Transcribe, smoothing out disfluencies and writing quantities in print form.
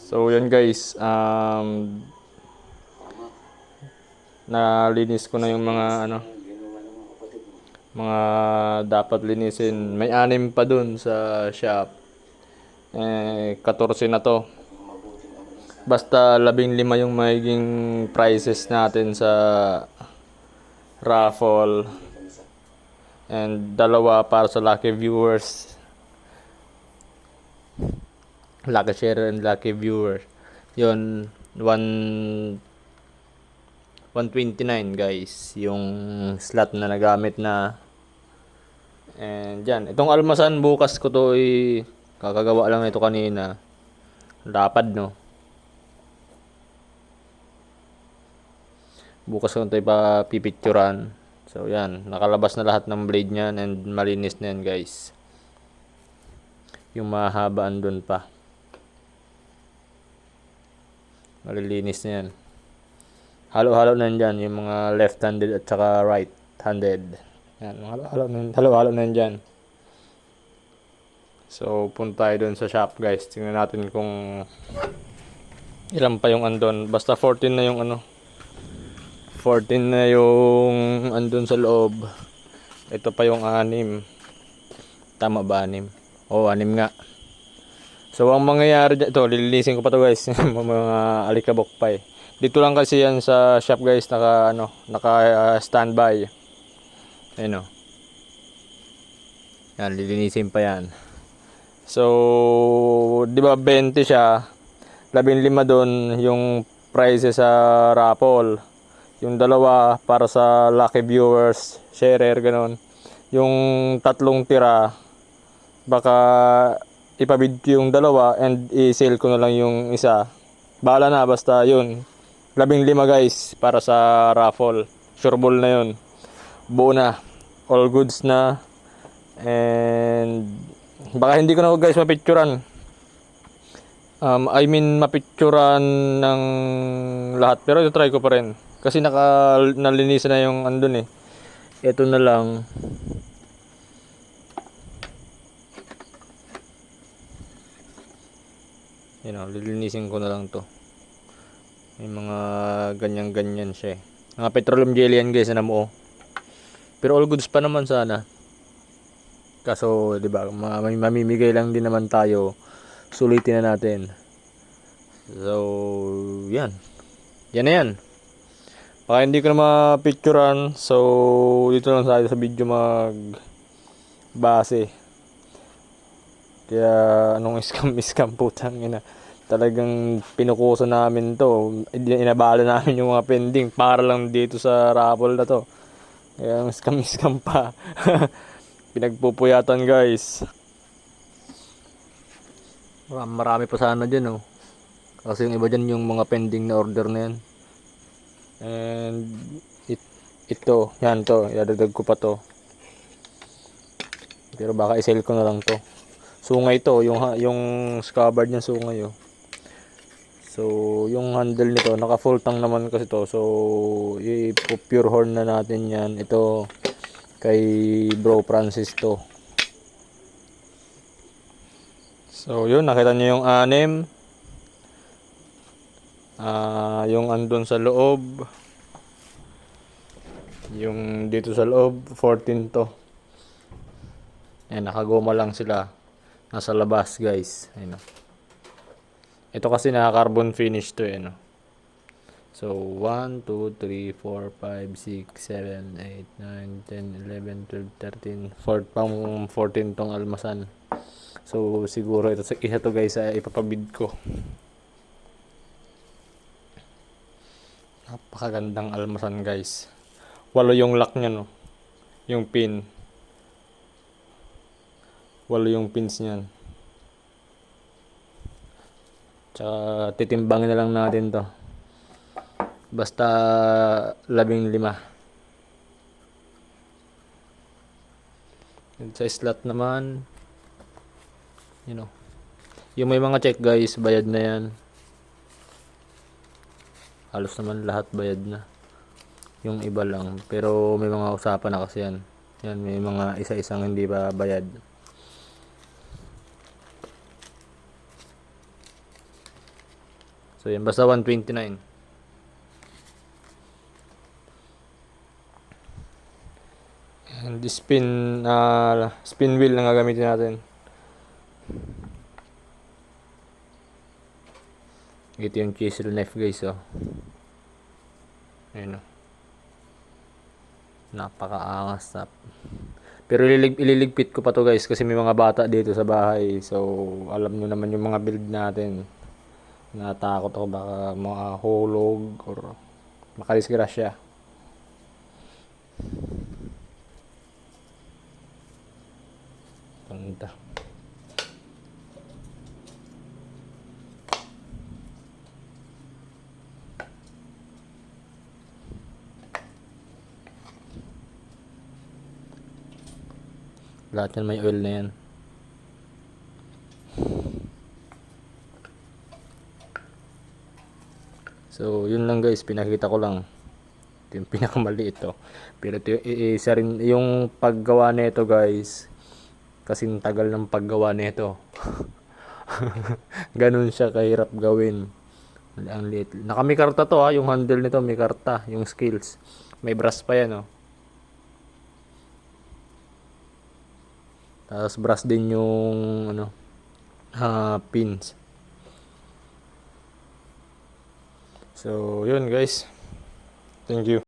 So yun guys, nalinis ko na yung mga dapat linisin. May 6 pa dun sa shop. 14 na to. Basta 15 yung magiging prices natin sa raffle. And 2 para sa lucky viewers. Lucky share and lucky viewer. Yun, 129 guys. Yung slot na nagamit na. And yan. Itong almasan bukas ko to kakagawa lang ito kanina. Lapad no. Bukas ko ito ipapipicturan. So yan. Nakalabas na lahat ng blade niyan. And malinis na yan guys. Yung mahabaan dun pa. Malilinis na yan. Halo-halo na yan dyan. Yung mga left-handed at saka right-handed. Yan. Halo-halo na yan dyan. So, punta tayo dun sa shop guys. Tingnan natin kung ilan pa yung andon. Basta 14 na yung 14 na yung andon sa loob. Ito pa yung 6. Tama ba 6? Oo, 6 nga. So, ang mangyayari dyan, ito, lilinisin ko pa to guys. Mga alikabok pa eh. Dito lang kasi yan sa shop guys, naka standby. Ayun o. Yan, lilinisin pa yan. So, di ba 20 siya? 15 doon yung prices sa raffle. Yung 2 para sa lucky viewers, sharer, ganun. Yung 3 tira, baka ipabid ko yung 2 and i-sell ko na lang yung isa. Bahala na, basta yun. 15 guys para sa raffle. Sure ball na yun. Buo na. All goods na. And baka hindi ko na guys mapicturan. Mapicturan ng lahat. Pero ito try ko pa rin. Kasi nalinisan na yung andun eh. Ito na lang. Lilinisin ko na lang to. May mga ganyan-ganyan siya eh. Mga petroleum jelly yan guys na namuo. Pero all goods pa naman sana. Kaso, di ba, mamimigay lang din naman tayo. Sulitin na natin. So, yan. Yan na yan. Baka hindi ko na mapicturan. So, dito lang tayo sa video base. Kaya, anong scam putang ina. Talagang pinukuso namin to. Inabala namin yung mga pending para lang dito sa raffle na to. Kaya scam pa. Pinagpupuyatan guys. Marami pa sana dyan oh. Kasi yung iba dyan yung mga pending na order na yan. And ito, yan to. Idadagdag ko pa to. Pero baka i-sell ko na lang to. Sungay to. Yung scabbard niya sungay oh. So, yung handle nito, naka full tank naman kasi to. So, i-pure horn na natin yan. Ito, kay Bro Francis to. So, yun. Nakita nyo yung 6. Yung andun sa loob. Yung dito sa loob, 14 to. Ayan, nakagoma lang sila. Nasa labas, guys. Ayan. Ito kasi naka-carbon finish to eh, no? So, 1, 2, 3, 4, 5, 6, 7, 8, 9, 10, 11, 12, 13, 14 tong almasan. So, siguro ito isa to guys, ipapabid ko. Napakagandang almasan guys. 8 yung lock niya, no? Yung pin. 8 yung pins niyan. Tsaka titimbangin na lang natin to. Basta 15. Sa slot naman, yung may mga check guys, bayad na yan. Halos naman lahat bayad na. Yung iba lang. Pero may mga usapan na kasi yan. Yan, may mga isa-isang hindi ba bayad. So yan, basta 129. And the spin wheel na gagamitin natin. Ito yung chisel knife guys, oh. Ayun, oh. Napakaangas na. Pero ililigpit ko pa to guys kasi may mga bata dito sa bahay. So alam nyo naman yung mga build natin. Natakot ako baka makahulog or makadisgrasya. Punta. Lahat yan may oil na yan. So yun lang guys, pinakita ko lang. Ito yung pinakamaliit to. Pero ito isa rin yung paggawa nito guys. Kasing tagal ng paggawa nito. Ganun siya kahirap gawin. Ang liit. Nakamikarta to ha, yung handle nito may karta, yung skills. May brass pa yan oh. Tapos brass din yung ano, pins. So, yun guys. Thank you.